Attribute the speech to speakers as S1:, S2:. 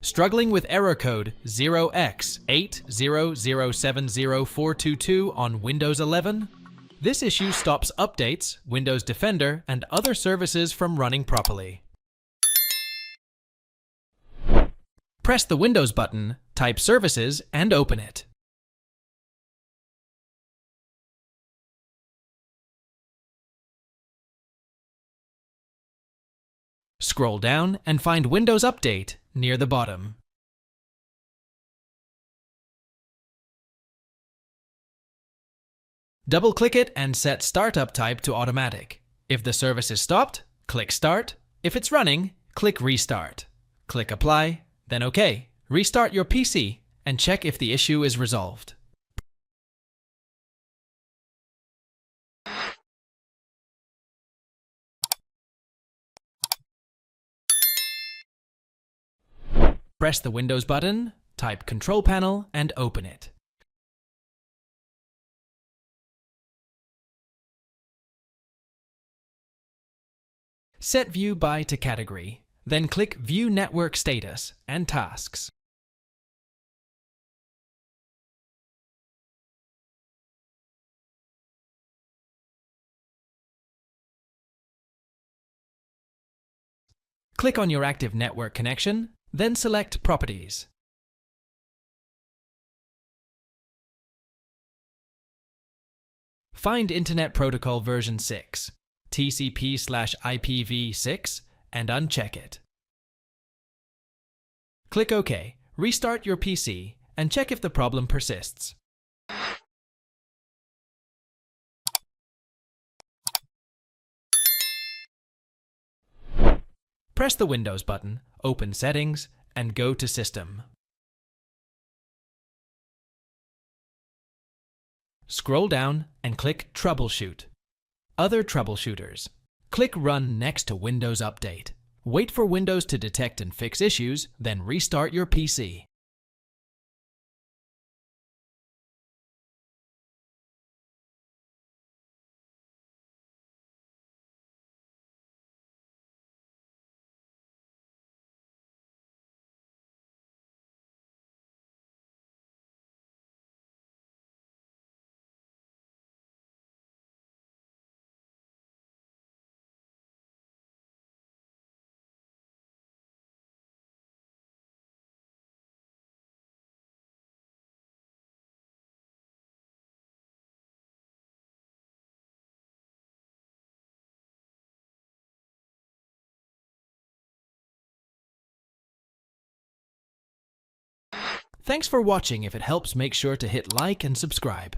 S1: Struggling with error code 0X80070422 on Windows 11? This issue stops updates, Windows Defender, and other services from running properly. Press the Windows button, type Services, and open it. Scroll down and find Windows Update near the bottom. Double-click it and set Startup Type to Automatic. If the service is stopped, click Start. If it's running, click Restart. Click Apply, then OK. Restart your PC and check if the issue is resolved. Press the Windows button, type Control Panel, and open it. Set View By to Category, then click View Network Status and Tasks. Click on your active network connection, then select Properties. Find Internet Protocol version 6, TCP/IPv6, and uncheck it. Click OK, restart your PC, and check if the problem persists. Press the Windows button, open Settings, and go to System. Scroll down and click Troubleshoot. Other troubleshooters. Click Run next to Windows Update. Wait for Windows to detect and fix issues, then restart your PC. Thanks for watching. If it helps, make sure to hit like and subscribe.